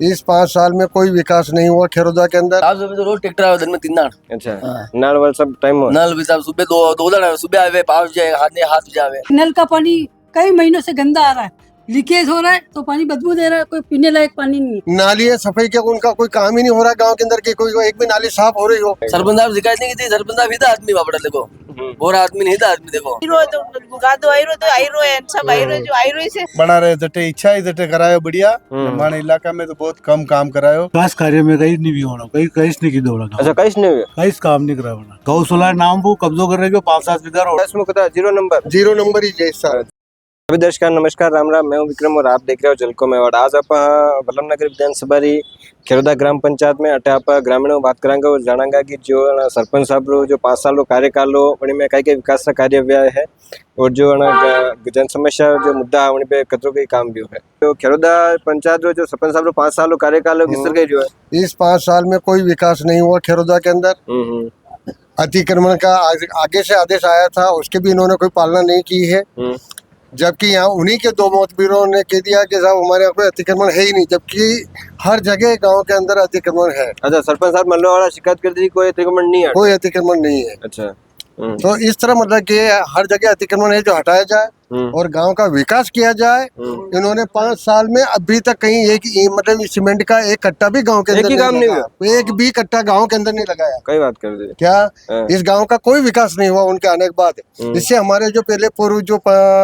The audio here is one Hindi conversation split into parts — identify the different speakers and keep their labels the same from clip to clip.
Speaker 1: इस 5 साल में कोई विकास नहीं हुआ खेरोदा के अंदर।
Speaker 2: आप सुबह तो रोज ट्रैक्टर आवे दिन में 3 दाड़।
Speaker 3: अच्छा
Speaker 2: हाँ।
Speaker 3: नल वल सब टाइम हो
Speaker 2: नल भी साहब सुबह दो दाड़ सुबह आवे पाँच जाए हाथ जावे।
Speaker 4: नल का पानी कई महीनों से गंदा आ रहा है, लीकेज हो रहा है तो पानी बदबू दे रहा है, कोई पीने लायक पानी नहीं है।
Speaker 1: नाली है सफाई के उनका कोई काम ही नहीं हो रहा गांव के अंदर की कोई एक भी नाली साफ हो रही हो।
Speaker 2: सरपंच साहब शिकायत नहीं की थी, सरपंच साहब ही था आदमी बापड़ा देखो बोरा आदमी नहीं था आदमी देखो
Speaker 5: बना रहे जटे इच्छा ही जटे करायो बढ़िया। हमारे इलाका में तो बहुत कम काम करायो।
Speaker 6: विकास कार्य में कहीं नहीं भी होना, कहीं नहीं की दौड़ा।
Speaker 3: अच्छा कहीं नहीं हुए
Speaker 6: कहीं काम नहीं करा होना। गौशाला नाम वो कब्जो कर रहे हो 5-7 बीघा रोड।
Speaker 3: इसमें कता
Speaker 1: 0 नंबर ही जैसा।
Speaker 3: सभी दर्शकों नमस्कार राम राम। मैं हूं विक्रम और आप देख रहे हो जलको मेवाड़। आज आप वल्लभनगर विधानसभा री खेरोदा ग्राम पंचायत में अटे आप ग्रामीणों बात करांगे और जानांगा कि जो सरपंच साहब रो जो 5 साल रो कार्यकाल रो उन में कई विकास का कार्य हुआ है और जो जन समस्या जो मुद्दा है उन पे कतरो कई काम भी है। तो खेरोदा पंचायत रो जो सरपंच साहब रो 5 साल रो कार्यकाल किस तरह जो है
Speaker 1: इस 5 साल में कोई विकास नहीं हुआ खेरोदा के अंदर। अतिक्रमण का आगे से आदेश आया था, उसके भी इन्होंने कोई पालना नहीं की है। जबकि यहाँ उन्हीं के 2 मोहतबीरों ने कह दिया कि साहब हमारे यहाँ कोई अतिक्रमण है ही नहीं, जबकि हर जगह गांव के अंदर अतिक्रमण है।
Speaker 3: अच्छा सरपंच साहब मल्लो वाला शिकायत कर दी कोई अतिक्रमण नहीं है।
Speaker 1: कोई अतिक्रमण नहीं है।
Speaker 3: अच्छा
Speaker 1: तो इस तरह मतलब कि हर जगह अतिक्रमण है जो हटाया जाए और गांव का विकास किया जाए। इन्होंने 5 साल में अभी तक कहीं मतलब सीमेंट का एक कट्टा भी गांव के अंदर
Speaker 3: काम नहीं हुआ।
Speaker 1: एक भी कट्टा गांव के अंदर नहीं लगाया।
Speaker 3: कई बात कर दी
Speaker 1: क्या इस गांव का कोई विकास नहीं हुआ उनके आने के बाद। इससे हमारे जो पहले पूर्व जो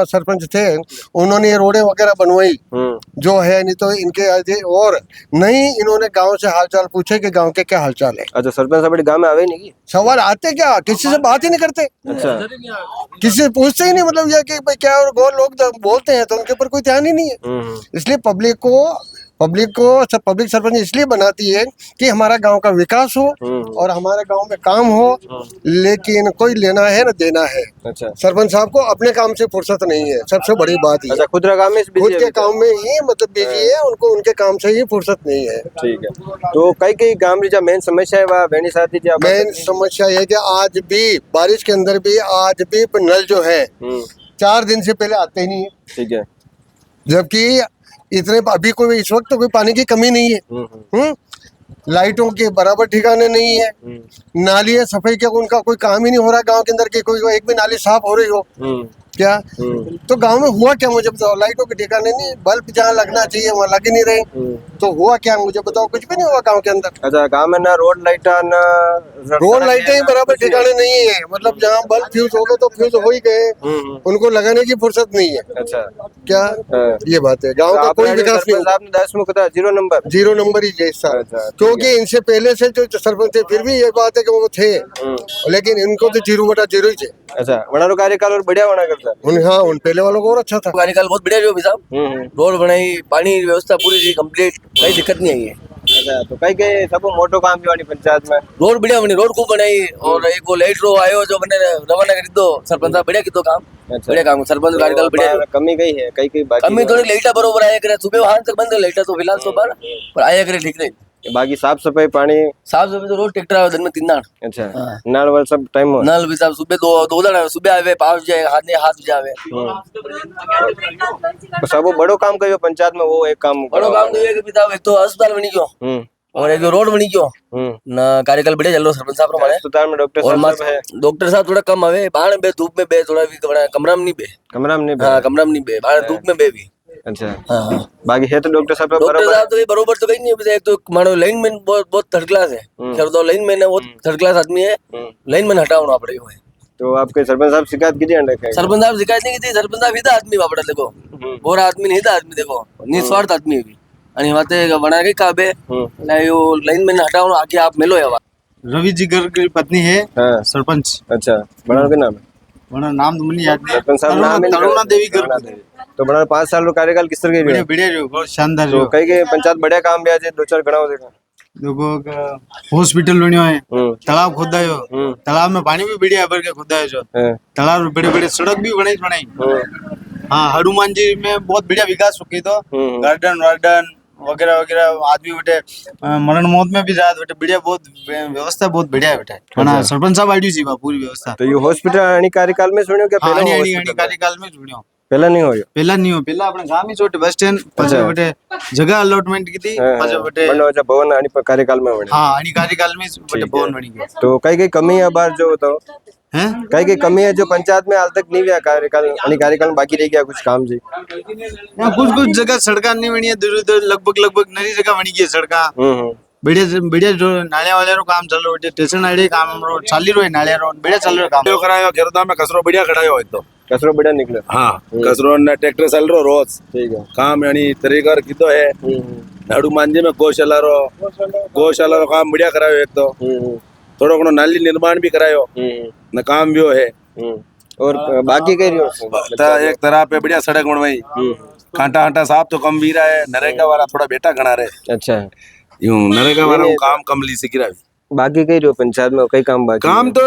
Speaker 1: सरपंच थे उन्होंने ये रोडे वगैरह बनवाई जो है, नहीं तो इनके और नहीं इन्होंने गाँव से हालचाल पूछे कि गाँव के क्या हालचाल है।
Speaker 3: अच्छा सरपंच साहब गाँव में आवे नहीं
Speaker 1: सवाल आते क्या, किसी से बात ही नहीं करते।
Speaker 3: अच्छा
Speaker 1: किसी से पूछते ही नहीं, मतलब ये कि भाई क्या, और वो लोग बोलते हैं तो उनके ऊपर कोई ध्यान ही नहीं है। इसलिए पब्लिक सरपंच इसलिए बनाती है कि हमारा गांव का विकास हो और हमारे गांव में काम हो, लेकिन कोई लेना है ना देना है।
Speaker 3: अच्छा
Speaker 1: सरपंच साहब को अपने काम से फुर्सत नहीं है, सबसे बड़ी बात ये।
Speaker 3: अच्छा खुद काम में
Speaker 1: खुद के काम में ही मतलब बिजी है, उनको उनके काम से ही फुर्सत नहीं है।
Speaker 3: ठीक है। तो कई गांव की जो मेन समस्या है वह बेनी साथी जी
Speaker 1: मेन समस्या ये कि आज भी बारिश के अंदर भी आज भी नल जो है 4 दिन से पहले आते ही नहीं है।
Speaker 3: ठीक है।
Speaker 1: जबकि इतने अभी कोई इस वक्त तो कोई पानी की कमी नहीं है। लाइटों के बराबर ठिकाने नहीं है। नाली है सफाई के उनका कोई काम ही नहीं हो रहा गांव के अंदर की कोई एक भी नाली साफ हो रही हो। क्या तो गांव में हुआ क्या मुझे बताओ। लाइटों के ठिकाने नहीं, बल्ब जहाँ लगना चाहिए वहाँ लग ही नहीं रहे। तो हुआ क्या मुझे बताओ, कुछ भी नहीं हुआ गांव के अंदर।
Speaker 3: अच्छा गांव में ना रोड लाइटें
Speaker 1: ही बराबर ठिकाने नहीं है, मतलब जहाँ बल्ब फ्यूज हो गए तो फ्यूज हो ही गए, उनको लगाने की फुर्सत नहीं है।
Speaker 3: अच्छा
Speaker 1: क्या ये बात है, गाँव का कोई विकास नहीं। 0 नंबर ही जैसा। क्योंकि इनसे पहले से जो सरपंच थे फिर भी ये बात है कि वो थे, लेकिन इनको तो 0/0 ही थे।
Speaker 3: अच्छा वना कार्यकाल और बढ़िया होना करता
Speaker 1: हाँ उन पहले वालों को और अच्छा था।
Speaker 2: कार्यकाल बहुत बढ़िया जो भी साहब रोड बनाई, पानी व्यवस्था पूरी थी कंप्लीट, कोई दिक्कत नहीं आई है।
Speaker 3: अच्छा तो कई सब मोटो काम भी वाली पंचायत में
Speaker 2: रोड बढ़िया बनी, रोड खूब बनाई और एक वो लाइट रो आयो जो मैंने रवाना कर दो सरपंच साहब बढ़िया कितो काम।
Speaker 3: अच्छा।
Speaker 2: बढ़िया काम सरपंच कार्यकाल बढ़िया।
Speaker 3: कमी गई है कई
Speaker 2: कमी थोड़ी लाइटा बरोबर आया करे, सुबह वहां तक बंद लाइटा तो फिलहाल तो पर आया करे ठीक नहीं।
Speaker 3: बाकी साफ सफाई पानी
Speaker 2: साफ सफाई तो रोज ट्रैक्टर आवे दिन में 3 दाड़।
Speaker 3: अच्छा नल वल सब टाइम हो
Speaker 2: नल भी साहब सुबह दो दाड़ सुबह आवे पाँच जाए हाथ जावे।
Speaker 3: सब बड़ो काम करियो पंचायत में, वो एक काम
Speaker 2: बड़ो काम तो ये कि साहब एक तो अस्पताल बनी गयो और एक रोड बनी गयो ना। कार्यकाल बढ़िया चल रहा सरपंच साहब हमारे
Speaker 3: अस्पताल में डॉक्टर साहब है।
Speaker 2: डॉक्टर साहब थोड़ा कम आवे, बाहर बे धूप में बे थोड़ा भी कमरा में नहीं बे। हाँ कमरा में नहीं बे, बाहर धूप में बे भी। अच्छा हाँ बाकी है तो डॉक्टर साहब तो बरोबर तो कहीं नहीं। एक तो मानो लाइन मैन बहुत थर्ड क्लास है, लाइन मैन है वो थर्ड क्लास आदमी है, लाइन मैन हटाना पड़ेगा।
Speaker 3: तो आपके सरपंच साहब शिकायत की थी?
Speaker 2: सरपंच साहब शिकायत नहीं की थी, सरपंच साहब ही था आदमी बापड़ा देखो बोरा आदमी नहीं था आदमी देखो निस्वार्थ आदमी भी आणि माते बना के काबे यो लाइन मैन हटाओ आगे आप मिलो यावा।
Speaker 6: रवि जी गर्ग की पत्नी है सरपंच।
Speaker 3: अच्छा बड़ा के नाम है?
Speaker 6: बड़ा नाम तो मुझे याद नहीं।
Speaker 3: सरपंच साहब नाम है
Speaker 6: तरुणा देवी गर्ग।
Speaker 3: तो बड़ा 5 साल रो कार्यकाल किस तरह के
Speaker 6: बढ़िया जो बहुत शानदार
Speaker 3: जो कई के पंचायत बढ़िया काम भी आज 2-4 गणाओ देखो।
Speaker 6: देखो हॉस्पिटल बनियो है, तालाब खोदायो, तालाब में पानी भी बढ़िया भर के खोदायो जो, तालाब बड़े बड़े सड़क भी बनाई। हाँ हनुमान जी में बहुत बढ़िया विकास हो गई तो गार्डन वगैरह वगैरह आदमी बेटे मरण मौत में भी जात बेटे बढ़िया बहुत व्यवस्था बहुत बढ़िया है बेटा। सरपंच साहब आईडी जी पूरी व्यवस्था।
Speaker 3: तो ये हॉस्पिटल कार्यकाल में सुनियो क्या
Speaker 6: पहले कार्यकाल में सुनियो
Speaker 3: पहला नहीं होयो
Speaker 6: पहला नहीं हो पहला अपने गांव ही छोटे बस स्टैंड पाछे बटे जगह अलॉटमेंट की थी पाछे बटे
Speaker 3: बनो अच्छा भवन आणि कार्यकाल में बने
Speaker 6: हाँ आनी कार्यकाल में बटे भवन बनी गया
Speaker 3: तो कई कमी है बार जो बताओ
Speaker 6: हैं
Speaker 3: कई कमी है जो पंचायत में हाल तक नहीं हुआ कार्यकाल आणि कार्यकाल में बाकी रह गया कुछ काम जी।
Speaker 6: यहाँ कुछ जगह सड़का नहीं बनी है दूर दूर लगभग नई जगह बनी गई है सड़का बढ़िया जो नालिया वाले रो काम चल रहा है स्टेशन आड़े काम रो चाली रो है नालिया रो बढ़िया चल रहा है काम
Speaker 7: जो करायो खेरदा में कचरो बढ़िया खड़ायो હોય તો
Speaker 3: कचरो बढ़िया निकले
Speaker 7: हाँ कचरो ने ट्रैक्टर चल रो रोज
Speaker 3: ठीक है
Speaker 7: काम यानी तरीका कीधो है नाडू मांझी में गौशाला रो काम बढ़िया करायो एक तो थोड़ो घणो नाली निर्माण भी करायो ने काम भी है
Speaker 3: और बाकी कई रहो
Speaker 7: एक तरह पे बढ़िया सड़क बनवाई कांटा कांटा साफ तो कम भी रहा है नरेगा वाला थोड़ा बेटा घना रहे
Speaker 3: अच्छा
Speaker 7: यूं नरेगा वाला काम कम ली सिकी रहा
Speaker 3: बाकी कई रहो पंचायत में कई काम बाकी
Speaker 7: काम तो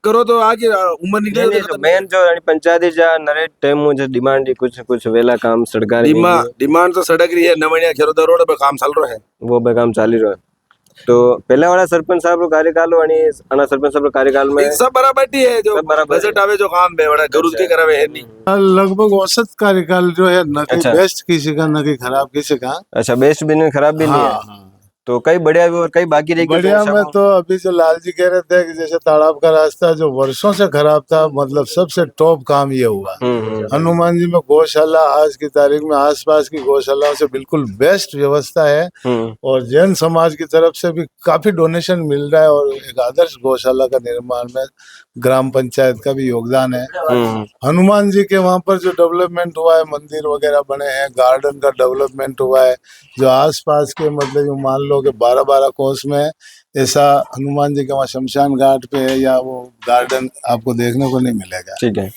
Speaker 7: करो तो आगे उम्र निकले तो
Speaker 3: मेन जो पंचायत जा नरे टाइम मुझे डिमांड कुछ कुछ वेला काम सरकारी
Speaker 7: डिमांड तो सड़क रही है नवनिया खेरोदा रोड पे काम चल रहा है
Speaker 3: वो पे काम चाली रहो तो पहला वाला सरपंच साहब रो कार्यकाल आणि अना सरपंच साहब रो कार्यकाल में
Speaker 7: सब बराबर ही है जो बजट आवे जो काम बे बड़ा गरुज के करावे है नहीं
Speaker 5: लगभग औसत कार्यकाल जो है न कहीं बेस्ट किसी का न कहीं खराब किसी का।
Speaker 3: अच्छा बेस्ट भी नहीं खराब भी नहीं है तो कई बढ़िया भी और कई बाकी रह गए
Speaker 5: बढ़िया में तो अभी जो लाल जी कह रहे थे कि जैसे तालाब का रास्ता जो वर्षों से खराब था मतलब सबसे टॉप काम ये हुआ। हनुमान जी में गौशाला आज की तारीख में आसपास की गौशालाओं से बिल्कुल बेस्ट व्यवस्था है और जैन समाज की तरफ से भी काफी डोनेशन मिल रहा है और एक आदर्श गौशाला का निर्माण में ग्राम पंचायत का भी योगदान है। हनुमान जी के वहाँ पर जो डेवलपमेंट हुआ है मंदिर वगैरह बने हैं गार्डन का डेवलपमेंट हुआ है जो आसपास के मतलब मान लो कि 12-12 कोस में ऐसा हनुमान जी के वहाँ शमशान घाट पे है या वो गार्डन आपको देखने को नहीं मिलेगा।
Speaker 3: ठीक है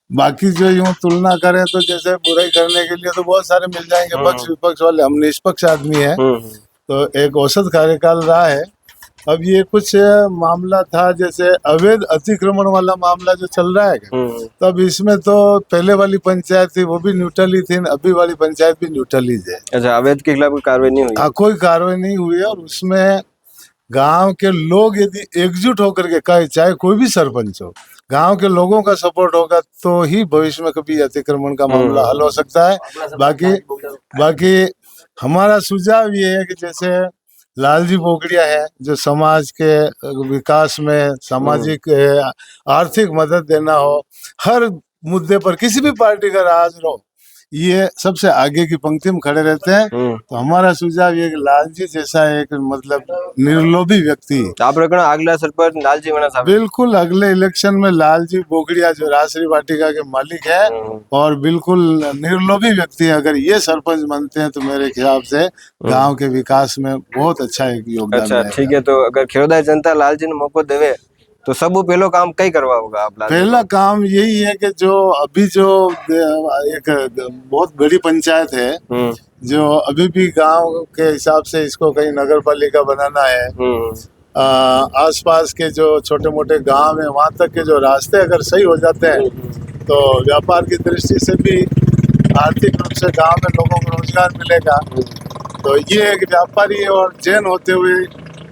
Speaker 5: बाकी जो यूं तुलना करें तो जैसे बुराई करने के लिए तो बहुत सारे मिल जाएंगे पक्ष विपक्ष वाले हम निष्पक्ष आदमी है तो एक औसत कार्यकाल रहा है। अब ये कुछ मामला था जैसे अवैध अतिक्रमण वाला मामला जो चल रहा है तब इसमें तो पहले वाली पंचायत थी वो भी न्यूट्रल ही थी अभी वाली पंचायत भी न्यूट्रल ही है।
Speaker 3: अच्छा अवैध के खिलाफ कोई कार्रवाई नहीं हुई?
Speaker 5: कोई कार्रवाई नहीं हुई है और उसमें गांव के लोग यदि एकजुट होकर के कहे चाहे कोई भी सरपंच हो गांव के लोगों का सपोर्ट होगा तो ही भविष्य में कभी अतिक्रमण का मामला हल हो सकता है। बाकी हमारा सुझाव ये है कि जैसे लालजी बोगड़िया है जो समाज के विकास में सामाजिक आर्थिक मदद देना हो हर मुद्दे पर किसी भी पार्टी का राज हो ये सबसे आगे की पंक्ति में खड़े रहते हैं। तो हमारा सुझाव ये कि लालजी जैसा एक मतलब निर्लोभी व्यक्ति
Speaker 3: आप रखना अगला सरपंच लालजी बना साहब
Speaker 5: बिल्कुल अगले इलेक्शन में लालजी बोगड़िया जो राजश्री वाटिका के मालिक है और बिल्कुल निर्लोभी व्यक्ति है अगर ये सरपंच बनते हैं तो मेरे ख्याल से गांव के विकास में बहुत अच्छा एक योगदान।
Speaker 3: अच्छा ठीक है तो अगर खेरोदा जनता लालजी ने मौको देवे तो सब पहलो काम कई करवा होगा आप?
Speaker 5: पहला काम यही है कि जो अभी जो एक बहुत बड़ी पंचायत है जो अभी भी गांव के हिसाब से इसको कहीं नगर पालिका बनाना है आसपास के जो छोटे मोटे गांव है वहां तक के जो रास्ते अगर सही हो जाते हैं तो व्यापार की दृष्टि से भी आर्थिक रूप से गांव में लोगों को रोजगार मिलेगा। तो ये एक व्यापारी और जैन होते हुए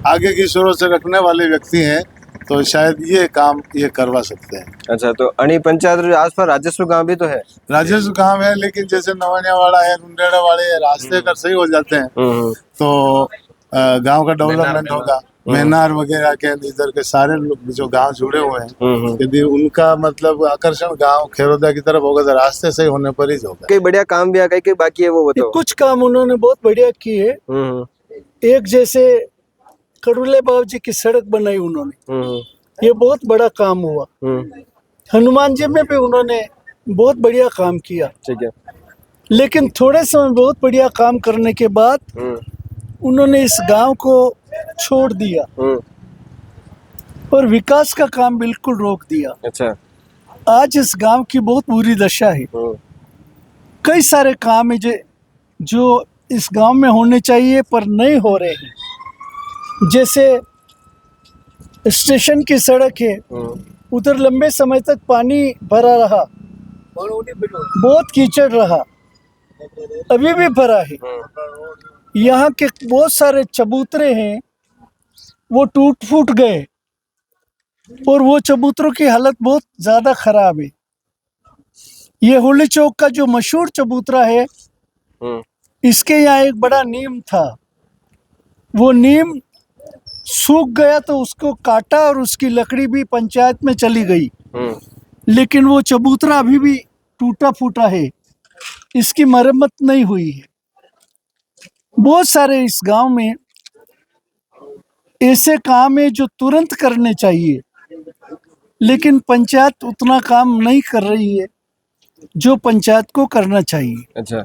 Speaker 5: आगे की सोच से रखने वाले व्यक्ति हैं तो शायद ये काम ये करवा सकते हैं।
Speaker 3: अच्छा तो अणी पंचायत आसपास राजस्व गांव भी तो है?
Speaker 5: राजस्व गांव है लेकिन जैसे नवानिया वाला है रुंडेड़ा वाले रास्ते अगर सही हो जाते हैं तो गांव का डेवलपमेंट होगा। मैनार वगैरह के इधर के सारे लोग जो गांव जुड़े हुए हैं यदि उनका मतलब आकर्षण गांव खेरोदा की तरफ होगा तो रास्ते सही होने पर ही होगा।
Speaker 3: कई बढ़िया काम भी आ कई बाकी है वो बताओ।
Speaker 8: कुछ काम उन्होंने बहुत बढ़िया किए एक जैसे कड़ुले बाबू जी की सड़क बनाई उन्होंने ये बहुत बड़ा काम हुआ। हनुमान जी में भी उन्होंने बहुत बढ़िया काम किया।
Speaker 3: ठीक है
Speaker 8: लेकिन थोड़े समय बहुत बढ़िया काम करने के बाद उन्होंने इस गांव को छोड़ दिया और विकास का काम बिल्कुल रोक दिया।
Speaker 3: अच्छा
Speaker 8: आज इस गांव की बहुत बुरी दशा है। कई सारे काम है जो इस गांव में होने चाहिए पर नहीं हो रहे हैं। जैसे स्टेशन की सड़क है उधर लंबे समय तक पानी भरा रहा बहुत कीचड़ रहा अभी भी भरा है। यहाँ के बहुत सारे चबूतरे हैं वो टूट फूट गए और वो चबूतरों की हालत बहुत ज़्यादा खराब है। ये होली चौक का जो मशहूर चबूतरा है, इसके यहाँ एक बड़ा नीम था। वो नीम सूख गया तो उसको काटा और उसकी लकड़ी भी पंचायत में चली गई, लेकिन वो चबूतरा अभी भी टूटा फूटा है, इसकी मरम्मत नहीं हुई है। बहुत सारे इस गांव में ऐसे काम है जो तुरंत करने चाहिए, लेकिन पंचायत उतना काम नहीं कर रही है जो पंचायत को करना चाहिए।
Speaker 3: अच्छा,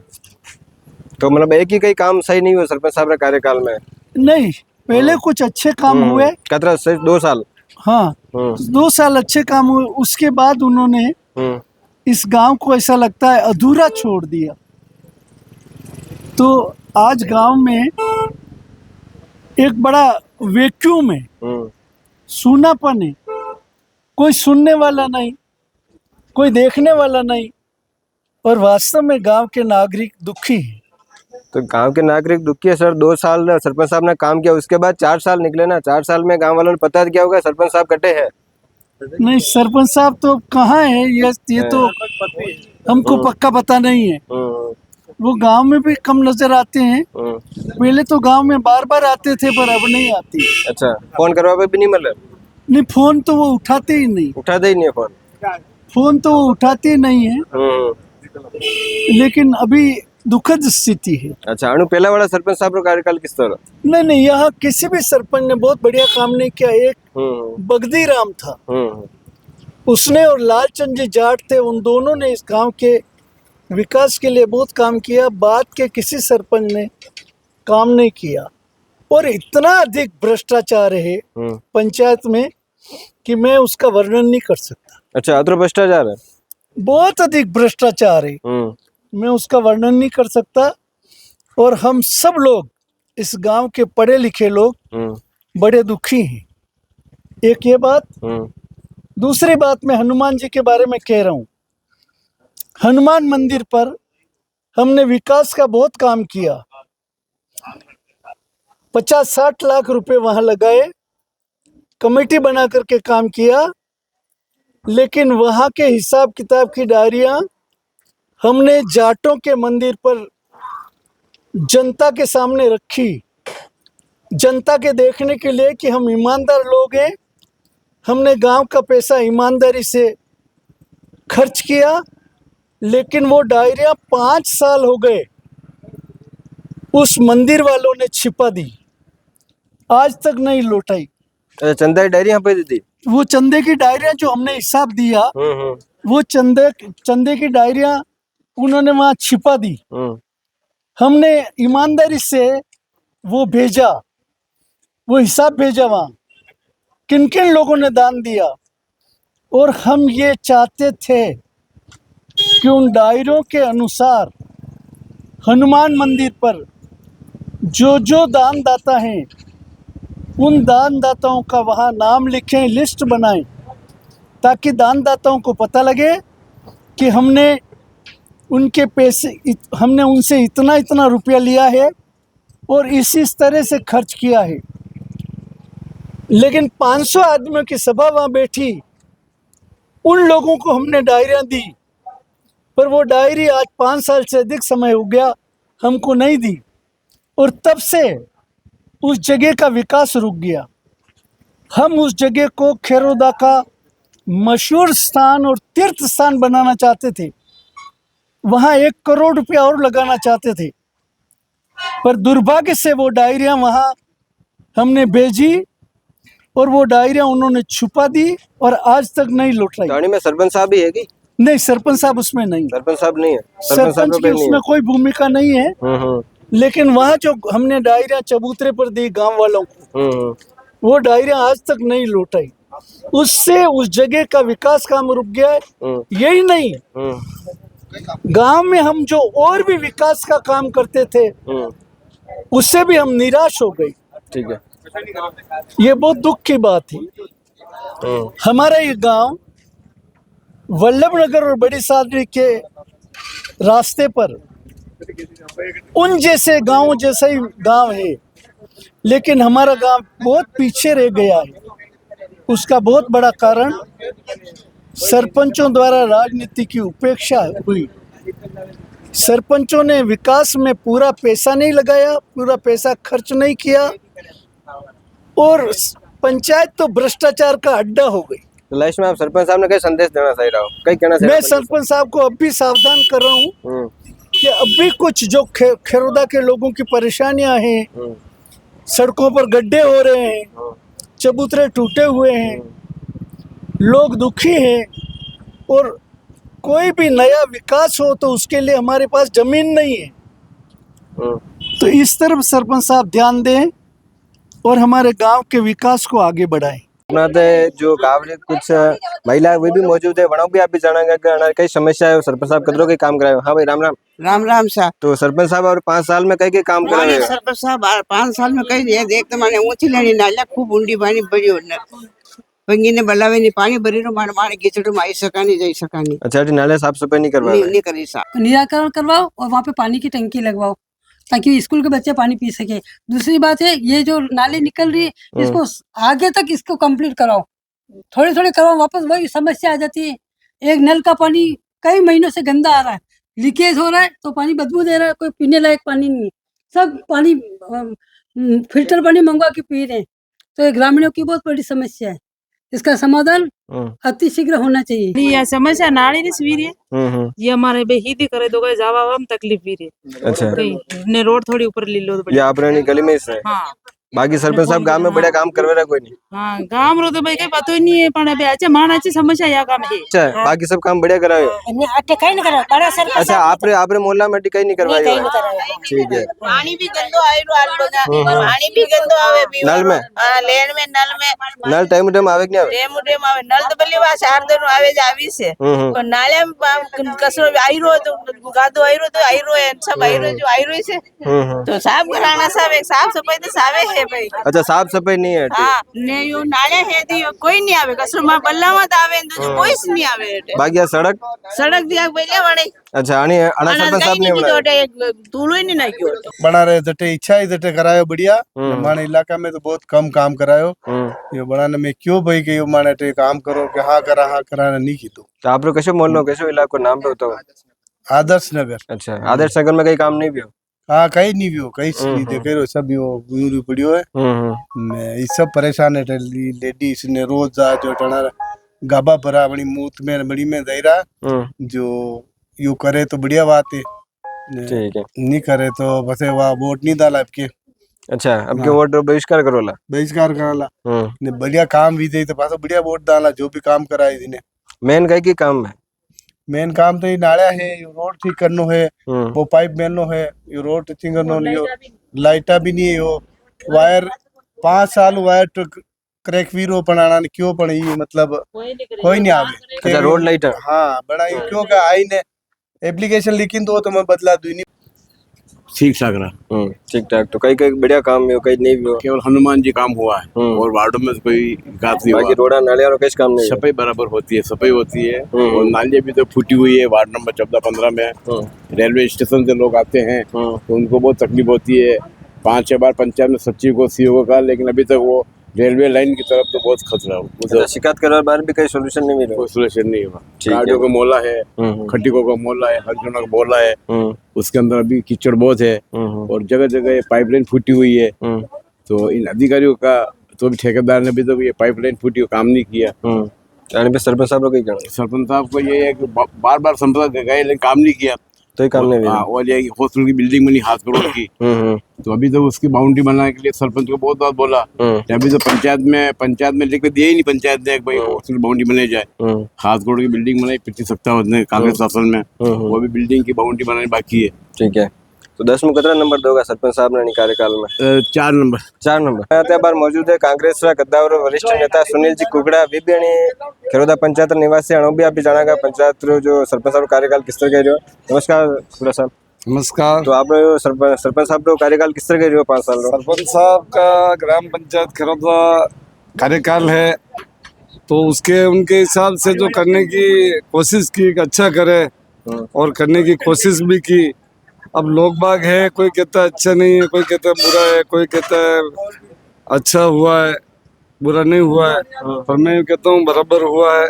Speaker 3: तो मतलब एक ही कई काम सही नहीं हुआ सरपंच साहब के कार्यकाल में?
Speaker 8: नहीं, पहले कुछ अच्छे काम हुए।
Speaker 3: कतरा से 2 साल?
Speaker 8: हाँ, 2 साल अच्छे काम हुए, उसके बाद उन्होंने इस गांव को ऐसा लगता है अधूरा छोड़ दिया। तो आज गांव में एक बड़ा वैक्यूम है, सूनापन है, कोई सुनने वाला नहीं, कोई देखने वाला नहीं, और वास्तव में गांव के नागरिक दुखी हैं।
Speaker 3: तो गांव के नागरिक दुखी है सर। 2 साल सरपंच साहब ने काम किया, उसके बाद 4 साल निकले ना। 4 साल में गांव वालों ने पता क्या होगा सरपंच साहब कटे हैं?
Speaker 8: नहीं, सरपंच साहब तो कहाँ है, ये तो हमको पक्का पता नहीं है। वो गांव में भी कम नजर आते हैं। पहले तो गांव में बार बार आते थे, पर अब नहीं आती।
Speaker 3: अच्छा, फोन करवा भी नहीं मिले?
Speaker 8: नहीं, फोन तो वो उठाते ही नहीं।
Speaker 3: उठाते ही नहीं है
Speaker 8: फोन तो वो उठाते ही नहीं है। लेकिन अभी दुखद स्थिति है।
Speaker 3: अच्छा, अनु पहला वाला सरपंच साहब का कार्यकाल किस तरह?
Speaker 8: नहीं, यहाँ किसी भी सरपंच ने बहुत बढ़िया काम नहीं किया। एक बगदी राम था, उसने और लालचंद जी जाट थे, उन दोनों ने इस गांव के विकास के लिए बहुत काम किया। बाद के किसी सरपंच ने काम नहीं किया, और इतना अधिक भ्रष्टाचार है पंचायत में कि मैं उसका वर्णन नहीं कर सकता।
Speaker 3: अच्छा, अतर भ्रष्टाचार है,
Speaker 8: बहुत अधिक भ्रष्टाचार है, मैं उसका वर्णन नहीं कर सकता। और हम सब लोग, इस गांव के पढ़े लिखे लोग, बड़े दुखी हैं। एक ये बात। दूसरी बात, मैं हनुमान जी के बारे में कह रहा हूँ। हनुमान मंदिर पर हमने विकास का बहुत काम किया, 50-60 लाख रुपए वहां लगाए, कमेटी बना करके काम किया, लेकिन वहां के हिसाब किताब की डायरियां हमने जाटों के मंदिर पर जनता के सामने रखी, जनता के देखने के लिए कि हम ईमानदार लोग हैं। हमने गांव का पैसा ईमानदारी से खर्च किया, लेकिन वो डायरियां 5 साल हो गए उस मंदिर वालों ने छिपा दी, आज तक नहीं लौटाई।
Speaker 3: चंदा की डायरी यहाँ पे दी थी? वो
Speaker 8: चंदे की डायरियां जो हमने हिसाब दिया, वो चंदे की डायरियां उन्होंने वहां छिपा दी। हमने ईमानदारी से वो भेजा, वो हिसाब भेजा वहां किन किन लोगों ने दान दिया। और हम ये चाहते थे कि उन डायरों के अनुसार हनुमान मंदिर पर जो जो दानदाता हैं, उन दानदाताओं का वहाँ नाम लिखें, लिस्ट बनाएं, ताकि दानदाताओं को पता लगे कि हमने उनके पैसे, हमने उनसे इतना इतना रुपया लिया है और इस तरह से खर्च किया है। लेकिन 500 आदमियों की सभा वहाँ बैठी, उन लोगों को हमने डायरियाँ दी, पर वो डायरी आज 5 साल से अधिक समय हो गया हमको नहीं दी, और तब से उस जगह का विकास रुक गया। हम उस जगह को खेरोदा का मशहूर स्थान और तीर्थ स्थान बनाना चाहते थे, वहाँ 1 करोड़ रुपया और लगाना चाहते थे, पर दुर्भाग्य से वो डायरियाँ वहाँ हमने भेजी और वो डायरियाँ उन्होंने छुपा दी और आज तक नहीं लौटाई।
Speaker 3: गाड़ी में सरपंच साहब भी है कि
Speaker 8: नहीं? सरपंच साहब उसमें नहीं,
Speaker 3: सरपंच साहब नहीं है,
Speaker 8: सरपंच की उसमें कोई भूमिका नहीं है। लेकिन वहाँ जो हमने डायरियाँ चबूतरे पर दी गांव वालों को, वो डायरियाँ आज तक नहीं लौटाई। उससे उस जगह का विकास काम रुक गया है। यही नहीं, गांव में हम जो और भी विकास का काम करते थे, उससे भी हम निराश हो गए।
Speaker 3: ठीक है,
Speaker 8: ये बहुत दुख की बात है। हमारा ये गांव वल्लभनगर और बड़ी सादरी के रास्ते पर उन जैसे गांव जैसा ही गांव है, लेकिन हमारा गांव बहुत पीछे रह गया है। उसका बहुत बड़ा कारण सरपंचों द्वारा राजनीति की उपेक्षा हुई। सरपंचों ने विकास में पूरा पैसा नहीं लगाया, पूरा पैसा खर्च नहीं किया, और पंचायत तो भ्रष्टाचार का अड्डा हो गई।
Speaker 3: तो लास्ट में आप सरपंच साहब ने कई संदेश देना चाह रहा हो, कई कहना चाह
Speaker 8: मैं
Speaker 3: रहे हो?
Speaker 8: सरपंच साहब को अब भी सावधान कर रहा हूँ कि अब भी कुछ जो खेरोदा के लोगों की परेशानियां हैं, सड़कों पर गड्ढे हो रहे हैं, चबूतरे टूटे हुए हैं, लोग दुखी हैं, और कोई भी नया विकास हो तो उसके लिए हमारे पास जमीन नहीं है। तो इस तरफ सरपंच साहब ध्यान दें और हमारे गांव के विकास को आगे बढ़ाएं।
Speaker 3: अपना जो गाँव में कुछ महिला वे भी मौजूद है, वहाँ भी आप भी जानेंगे कि कई समस्या है, सरपंच साहब कदरों के काम कराए। हाँ भाई, राम राम।
Speaker 9: राम राम साहब।
Speaker 3: तो सरपंच साहब और 5 साल में कई काम कराए?
Speaker 9: सरपंच साहब 5 साल में कई दिए। देख तो माने ऊंची लेनी नाला खूब ऊंडी पानी बड़ी होने पंगी ने बलावे नहीं पानी भरी रो मारे कीचड़ में आई सकानी जाई सकानी।
Speaker 3: अच्छा, नाले साफ सफाई नहीं करवा?
Speaker 9: नहीं करी साहब।
Speaker 4: निराकरण करवाओ और वहाँ पे पानी की टंकी लगवाओ ताकि स्कूल के बच्चे पानी पी सके। दूसरी बात है, ये जो नाली निकल रही है इसको आगे तक इसको कंप्लीट कराओ, थोड़े थोड़े कराओ, वापस वही समस्या आ जाती है। एक नल का पानी कई महीनों से गंदा आ रहा है, लीकेज हो रहा है तो पानी बदबू दे रहा है, कोई पीने लायक पानी नहीं है, सब पानी फिल्टर पानी मंगवा के पी रहे हैं। तो ये ग्रामीणों की बहुत बड़ी समस्या है, इसका समाधान अति शीघ्र होना चाहिए।
Speaker 10: यह समस्या नाड़ी नहीं स्वीर है, ये हमारे बेहीदी करे तो गए जावा हम तकलीफ भी रही।
Speaker 3: अच्छा,
Speaker 10: ने रोड थोड़ी ऊपर ले लो तो
Speaker 3: ये आप रहनी गली में इससे?
Speaker 10: हाँ।
Speaker 3: बाकी सरपंच साहब गांव में बढ़िया काम करवे रहा कोई नहीं?
Speaker 10: हाँ, गांव रो तो भाई कहीं पता ही नहीं है, पण अबे अच्छा मानाची समस्या या काम है।
Speaker 3: अच्छा, बाकी सब काम बढ़िया कराए?
Speaker 9: कहीं नहीं करा बड़ा सरपंच।
Speaker 3: अच्छा, आपरे मोहल्ला में कहीं नहीं करवाई? ठीक है।
Speaker 9: पानी भी गंदो आए पानी भी गंदो आवे
Speaker 3: नल में?
Speaker 9: हां, लेन में नल में
Speaker 3: नल टाइम टाइम आवे कि नहीं आवे?
Speaker 9: टाइम आवे नल तो बल्ली वा 4 दिन आवे जावी से, पर नाले में कसरो आईरो तो गादो आईरो तो आईरो है, सब आईरो जो आईरो से तो साफ कराना साहब, एक साफ सफाई तो सावे है भाई।
Speaker 3: अच्छा, साफ सफाई नहीं है?
Speaker 9: हाँ, ने यो नाले है दियो कोई नहीं आवे, कसरो मा बल्ला मत आवे तो कोई नहीं आवे।
Speaker 3: बाकी सड़क
Speaker 9: दिया पहले बने।
Speaker 3: अच्छा, आनी सरपंच साहब ने
Speaker 9: बनाया तूलो ही नहीं नाक्यो
Speaker 5: बना रहे जटे इच्छा ही जटे करायो बढ़िया। माने इलाका में तो बहुत कम काम करायो, ये बनाने में क्यों भाई के यो माने टे काम करो के हाँ करा नहीं की। तो
Speaker 3: आप लोग कैसे मोहल्लो कैसे इलाको नाम पे बताओ?
Speaker 5: आदर्श नगर।
Speaker 3: अच्छा, आदर्श नगर में कई काम नहीं भी हो?
Speaker 5: हाँ, कहीं नहीं भी हो, कहीं सीधे करो सब भी पड़ियो है। मैं ये सब परेशान है, लेडीज ने रोज जा जो टना गाबा भरा बड़ी मूत में बड़ी में दे रहा, जो यू करे तो बढ़िया बात है,
Speaker 3: ठीक है,
Speaker 5: नहीं करे तो बस वहाँ वोट नहीं डाला आपके।
Speaker 3: अच्छा, अब के वोट बहिष्कार करोला?
Speaker 5: बहिष्कार कराला ने बढ़िया काम भी दे तो पास बढ़िया वोट डाला, जो भी काम कराए इन्हें।
Speaker 3: मेन कई की काम है? मेन
Speaker 5: काम तो ये नाला है, ये रोड ठीक करनो है, वो पाइप मेलनो है, ये रोड ठीक करनो नहीं हो, लाइटा भी नहीं है, हो वायर 5 साल वायर क्रैक वीरो बनाना क्यों पड़ी, मतलब कोई नहीं आवे।
Speaker 3: अच्छा, रोड लाइट?
Speaker 5: हाँ, बनाई क्यों का आई ने एप्लीकेशन लिखी तो मैं बदला दूं नहीं।
Speaker 7: ठीक ठाक रहा।
Speaker 3: ठीक ठाक। तो कई बढ़िया काम भी हो, कई नहीं भी हो।
Speaker 7: केवल हनुमान जी काम हुआ है और वार्डों में कोई विकास नहीं हुआ।
Speaker 3: बाकी रोड़ा नाले और कैसे काम नहीं?
Speaker 7: सफाई बराबर होती है, सफाई होती है और नालियाँ भी तो फूटी हुई है वार्ड नंबर 14-15 में। रेलवे स्टेशन से लोग आते हैं तो उनको बहुत तकलीफ होती है। 5-6 बार पंचायत में सचिव को सीओ को कहा, लेकिन अभी तक वो रेलवे लाइन की तरफ तो बहुत खतरा हो।
Speaker 3: शिकायत करने बाद भी कोई सोल्यूशन नहीं मिला?
Speaker 7: कोई सोल्यूशन नहीं हुआ। गाड़ियों का मोहल्ला है, खटिकों का मोहल्ला है, हर जगह का मोहल्ला है, उसके अंदर अभी कीचड़ बहुत है और जगह जगह पाइपलाइन फूटी हुई है। तो इन अधिकारियों का तो भी ठेकेदार ने अभी तक ये पाइपलाइन फूटी हुई काम नहीं किया।
Speaker 3: सरपंच साहब को
Speaker 7: सरपंच साहब को ये है कि बार बार संपर्क गए लेकिन काम नहीं किया,
Speaker 3: तो ये काम नहीं।
Speaker 7: और ये हॉस्पिटल की बिल्डिंग बनी 7 करोड़ की, तो अभी तो उसकी बाउंड्री बनाने के लिए सरपंच को बहुत बार बोला, अभी तो पंचायत में लिख के दिया ही नहीं पंचायत ने भाई हॉस्पिटल बाउंड्री बनाई जाए। 7 करोड़ की बिल्डिंग बनाई 25 सप्ताह कांग्रेस शासन में, वो भी बिल्डिंग की बाउंड्री बनानी बाकी है।
Speaker 3: ठीक है, तो 10 में कितना नंबर दोगा सरपंच साहब ने कार्यकाल में?
Speaker 7: 4 नंबर।
Speaker 3: 4 नंबर। बार मौजूद है कांग्रेस गद्दावर वरिष्ठ नेता सुनील जी कुकड़ा वी भी खेरोदा पंचायत निवासी भी आप भी जाना पंचायत जो सरपंच साहब कार्यकाल किस तरह कह नमस्कार कुकड़ा साहब।
Speaker 11: नमस्कार।
Speaker 3: तो आप सरपंच साहब कार्यकाल किस तरह कह 5 साल?
Speaker 11: सरपंच साहब का ग्राम पंचायत खेरोदा कार्यकाल है तो उसके उनके हिसाब से जो करने की कोशिश की, अच्छा करे और करने की कोशिश भी की। अब लोग बाग है, कोई कहता है अच्छा नहीं है, कोई कहता है बुरा है, कोई कहता है अच्छा हुआ है, बुरा नहीं हुआ है, पर मैं कहता हूँ बराबर हुआ है।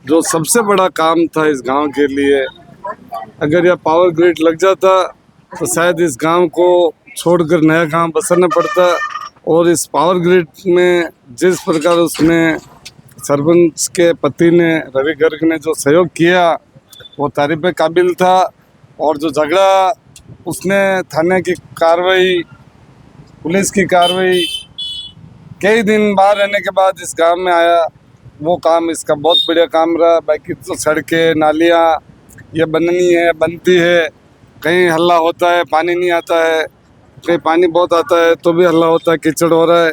Speaker 11: जो सबसे बड़ा काम था इस गांव के लिए। अगर यह पावर ग्रिड लग जाता तो शायद इस गांव को छोड़कर नया गांव बसाना पड़ता। और इस पावर ग्रिड में जिस प्रकार उसने सरपंच के पति ने रवि गर्ग ने जो सहयोग किया वो तारीफ काबिल था। और जो झगड़ा उसने थाने की कार्रवाई, पुलिस की कार्रवाई, कई दिन बाहर रहने के बाद इस गांव में आया, वो काम इसका बहुत बढ़िया काम रहा। बाकी तो सड़कें नालियाँ ये बननी है, बनती है, कहीं हल्ला होता है पानी नहीं आता है, कहीं पानी बहुत आता है तो भी हल्ला होता है, कीचड़ हो रहा है।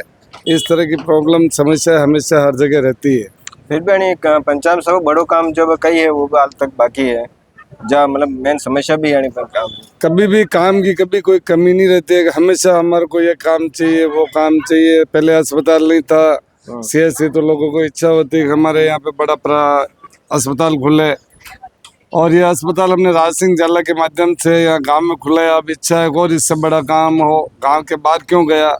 Speaker 11: इस तरह की प्रॉब्लम समस्या हमेशा हर जगह रहती है।
Speaker 3: फिर भी यानी पंचायत में सब बड़ो काम जो कई है वो भी हाल तक बाकी है, जहाँ मतलब मेन समस्या भी यानी पर काम
Speaker 11: कभी भी काम की कभी कोई कमी नहीं रहती है। हमेशा हमारे को ये काम चाहिए, वो काम चाहिए। पहले अस्पताल नहीं था, CSC, तो लोगों को इच्छा होती है कि हमारे यहाँ पे बड़ा अस्पताल खुले। और ये अस्पताल हमने राज सिंह जाला के माध्यम से यहाँ गांव में खुला है। अब इच्छा है और इससे बड़ा काम हो। गांव के बाद क्यों गया?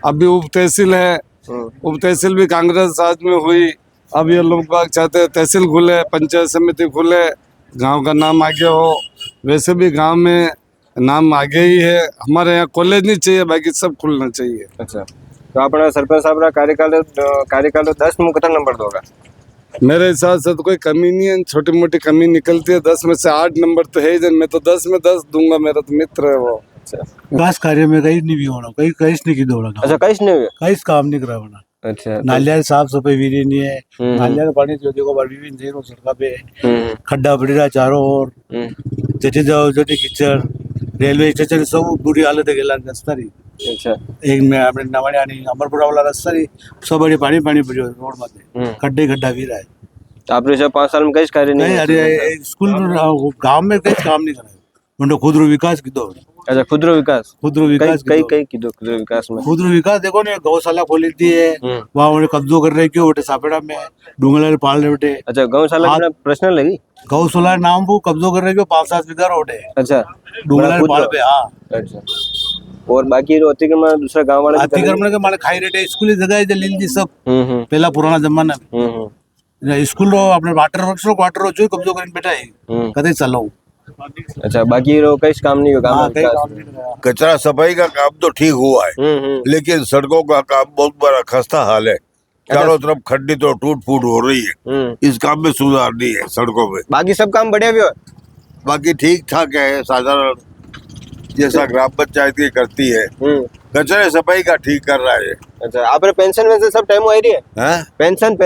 Speaker 11: अभी उप तहसील है, उप तहसील भी कांग्रेस राज में हुई। अब ये लोग बाग चाहते हैं तहसील खुले, पंचायत समिति खुले, गांव का नाम आगे हो। वैसे भी गांव में नाम आगे ही है। हमारे यहाँ कॉलेज नहीं चाहिए, बाकी सब खुलना चाहिए।
Speaker 3: अच्छा, तो अपना सरपंच साहब का कार्यकाल 10 में कितना नंबर दोगा?
Speaker 11: मेरे हिसाब से तो कोई कमी नहीं है, छोटी मोटी कमी निकलती है। 10 में से 8 नंबर तो है ही। मैं तो 10 में 10 दूंगा, मेरा तो मित्र है वो।
Speaker 3: अच्छा,
Speaker 6: विकास कार्य में कहीं नहीं भी होना, कहीं नहीं की दौड़ा।
Speaker 3: अच्छा, कहीं नहीं हुआ,
Speaker 6: कहीं काम नहीं करा होना।
Speaker 3: अच्छा,
Speaker 6: नालिया साफ सफाई भी नहीं है। नालिया का पानी जो देखो बाड़ी भी नहीं, सड़का पे खड्डा पड़ी रहा चारों ओर, जटी जाओ जटी कीचड़, रेलवे स्टेशन सब बुरी हालत है गेला रास्ता री।
Speaker 3: अच्छा,
Speaker 6: एक में अपने नवाड़ी आनी अमरपुरा वाला रास्ता री सब बड़ी पानी पड़ो रोड में, खड्डा भी रहा है।
Speaker 3: तो आपने जब 5 साल में कहीं कार्य नहीं?
Speaker 6: अरे स्कूल गांव में कहीं काम नहीं करा, मंडो खुदरो विकास की दौड़।
Speaker 3: अच्छा, खुदरो विकास
Speaker 6: कई
Speaker 3: की दो खुदरो विकास में
Speaker 6: खुदरो विकास देखो ना, गौशाला खोली थी है वहाँ उन्हें कब्जो कर रहे क्यों बेटे सापेड़ा में डूंगला पाल रहे बेटे।
Speaker 3: अच्छा, गौशाला प्रश्न लगी,
Speaker 6: गौशाला नाम वो कब्जो कर रहे क्यों 5-7 बीघा रोड है।
Speaker 3: अच्छा,
Speaker 6: डूंगला पाल पे। हाँ,
Speaker 3: अच्छा, और बाकी अतिक्रमण दूसरा गाँव वाले
Speaker 6: अतिक्रमण के मारे खाई रेटे स्कूल जगह लीन सब पहला पुराना जमाना में स्कूल रो अपने वाटर वर्क्स रो क्वार्टर रो जो कब्जो कर बैठा है कदे चलो।
Speaker 3: अच्छा, बाकी रो कई काम नहीं होगा।
Speaker 12: कचरा सफाई का काम तो ठीक हुआ है, लेकिन सड़कों का काम बहुत बड़ा खस्ता हाल है। चारों तरफ खड्डी तो टूट फूट हो रही है। इस काम में सुधार नहीं है सड़कों में।
Speaker 3: बाकी सब काम बढ़िया भी हो,
Speaker 12: बाकी ठीक ठाक है, साधारण जैसा ग्राम पंचायत की करती है। कचरे सफाई का ठीक कर रहा है।
Speaker 3: अच्छा, आप पेंशन वैसे सब टाइम आ रही है? पेंशन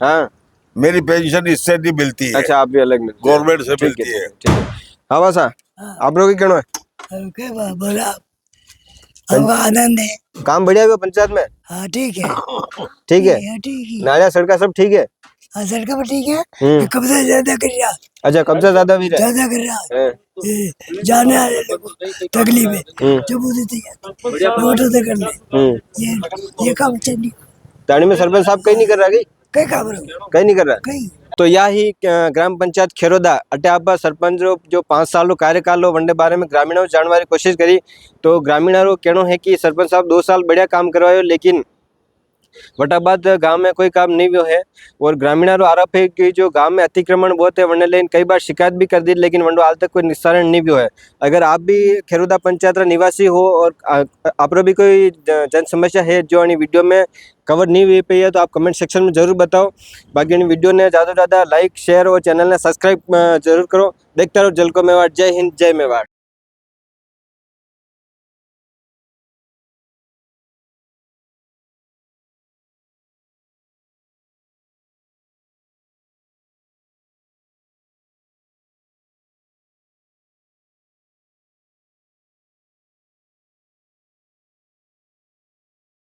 Speaker 3: हाँ,
Speaker 12: मेरी पेंशन इससे नहीं मिलती है।
Speaker 3: अच्छा, आप भी अलग मिलती है,
Speaker 12: गवर्नमेंट से मिलती है।
Speaker 3: हाँ वासा, आप लोग क्या है?
Speaker 13: बोला आनंद है।
Speaker 3: काम बढ़िया हुआ पंचायत में?
Speaker 13: हाँ ठीक है,
Speaker 3: ठीक है,
Speaker 13: ठीक है।
Speaker 3: नालिया सड़का सब ठीक है?
Speaker 13: हाँ सड़का पर ठीक है। कब्जा ज्यादा कर रहा।
Speaker 3: अच्छा, कब्जा ज्यादा भी
Speaker 13: ज्यादा कर रहा, जाने आने को तकलीफ है। जब देती है वोटों से कर ले, ये काम चाहिए।
Speaker 3: ताणी में सरपंच साहब कहीं नहीं कर रहा, कहीं नहीं कर रहा। तो यह ही ग्राम पंचायत खेरोदा अटे आप सरपंच जो 5 साल रो कार्यकाल वनडे बारे में ग्रामीणों जानने की कोशिश करी। तो ग्रामीणों कहना है कि सरपंच साहब 2 साल बढ़िया काम करवायो, लेकिन वटा बाद गांव में कोई काम नहीं हुआ है। और ग्रामीणों आरोप है कि जो गांव में अतिक्रमण बहुत है, वनडे लेन कई बार शिकायत भी कर दी, लेकिन वनडो हाल तक कोई निस्तारण नहीं हुआ है। अगर आप भी खेरोदा पंचायत निवासी हो और आप भी कोई जन समस्या है जो वीडियो में कवर नहीं हुई पे है, तो आप कमेंट सेक्शन में जरूर बताओ। बाकी वीडियो ने ज़्यादा से ज़्यादा लाइक शेयर और चैनल ने सब्सक्राइब जरूर करो। देखते रहो जलको मेवाड़। जय हिंद, जय मेवाड़।